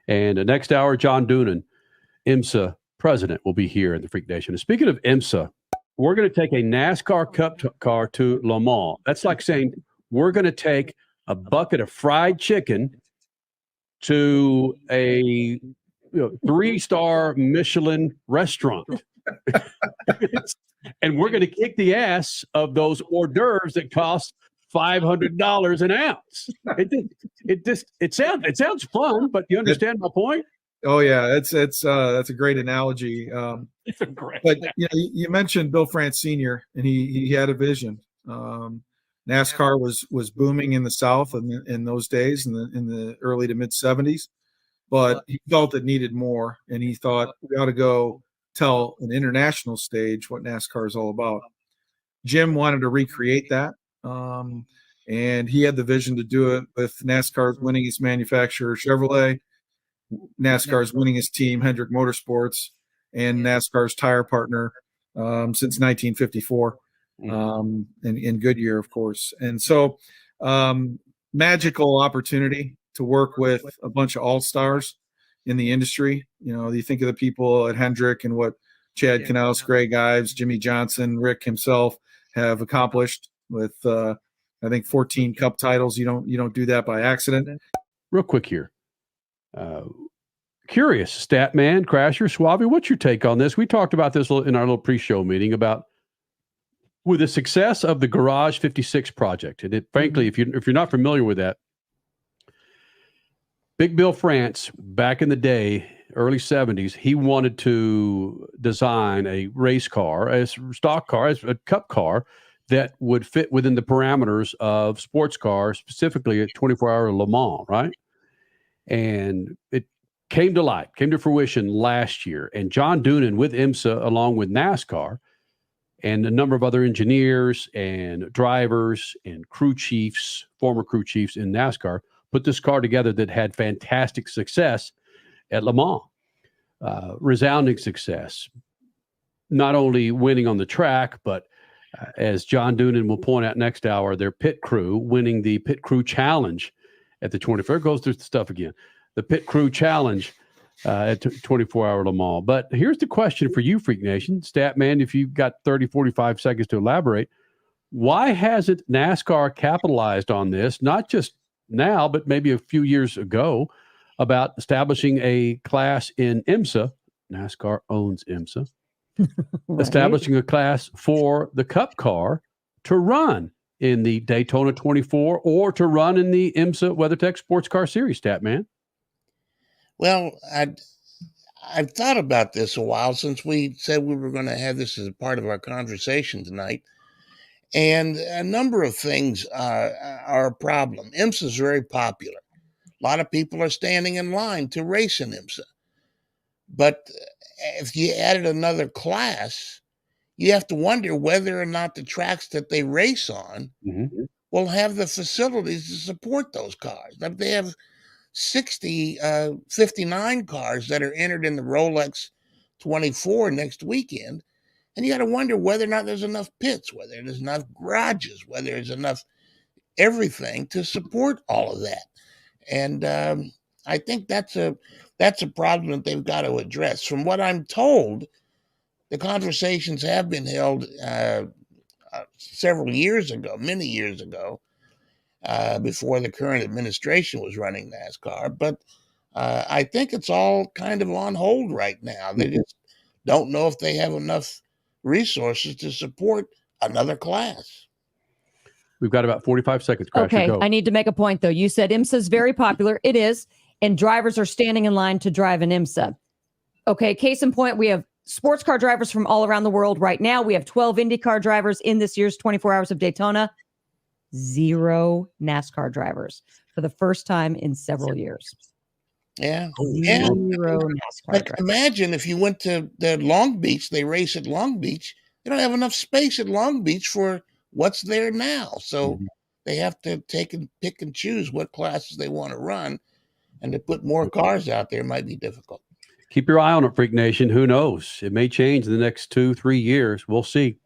And the next hour, John Doonan, IMSA president, will be here in the Freak Nation. And speaking of IMSA, we're going to take a NASCAR Cup car to Le Mans. That's like saying we're going to take a bucket of fried chicken to a 3-star Michelin restaurant. And we're going to kick the ass of those hors d'oeuvres that cost $500 an ounce. It sounds fun, but you understand my point? Oh yeah, that's a great analogy. It's a great. But you mentioned Bill France Sr. and he had a vision. NASCAR was booming in the South in those days in the early to mid 70s, but he felt it needed more, and he thought we ought to go tell an international stage what NASCAR is all about. Jim wanted to recreate that, and he had the vision to do it with NASCAR's winningest manufacturer, Chevrolet, NASCAR's winningest team, Hendrick Motorsports, and NASCAR's tire partner since 1954, and Goodyear, of course. And so magical opportunity to work with a bunch of all-stars in the industry. You think of the people at Hendrick and what Chad Knaus, Greg Ives, Jimmy Johnson, Rick himself have accomplished with, I think, 14 Cup titles. You don't do that by accident. Real quick here. Curious, Statman, Crasher, Suave, what's your take on this? We talked about this in our little pre-show meeting about with the success of the Garage 56 project. And frankly, if you're not familiar with that, Big Bill France, back in the day, early 70s, he wanted to design a race car, a stock car, a cup car that would fit within the parameters of sports cars, specifically at 24-hour Le Mans, right? And it came to fruition last year. And John Doonan with IMSA, along with NASCAR, and a number of other engineers and drivers and crew chiefs, former crew chiefs in NASCAR, put this car together that had fantastic success at Le Mans. Resounding success. Not only winning on the track, but as John Doonan will point out next hour, their pit crew winning the Pit Crew Challenge at the 24. It goes through the stuff again. The Pit Crew Challenge at 24-hour Le Mans. But here's the question for you, Freak Nation. Statman, if you've got 30, 45 seconds to elaborate, why hasn't NASCAR capitalized on this, not just now, but maybe a few years ago, about establishing a class in IMSA? NASCAR owns IMSA. Right. Establishing a class for the Cup car to run in the Daytona 24 or to run in the IMSA WeatherTech Sports Car Series, Statman. Well, I've thought about this a while since we said we were going to have this as a part of our conversation tonight. And a number of things are a problem. IMSA is very popular. A lot of people are standing in line to race in IMSA. But if you added another class, you have to wonder whether or not the tracks that they race on will have the facilities to support those cars. Like they have 59 cars that are entered in the Rolex 24 next weekend. And you got to wonder whether or not there's enough pits, whether there's enough garages, whether there's enough everything to support all of that. And I think that's a problem that they've got to address. From what I'm told, the conversations have been held several years ago, many years ago, before the current administration was running NASCAR. But I think it's all kind of on hold right now. They just don't know if they have enough resources to support another class. We've got about 45 seconds. Crasher, okay, go. I need to make a point, though. You said IMSA is very popular. It is. And drivers are standing in line to drive an IMSA. Okay, case in point, we have sports car drivers from all around the world right now. We have 12 IndyCar drivers in this year's 24 Hours of Daytona. 0 NASCAR drivers for the first time in several years. Yeah. 0 NASCAR drivers. Imagine if you went to the Long Beach, they race at Long Beach. They don't have enough space at Long Beach for what's there now. So they have to take and pick and choose what classes they want to run. And to put more cars out there might be difficult. Keep your eye on it, Freak Nation. Who knows? It may change in the next 2-3 years. We'll see.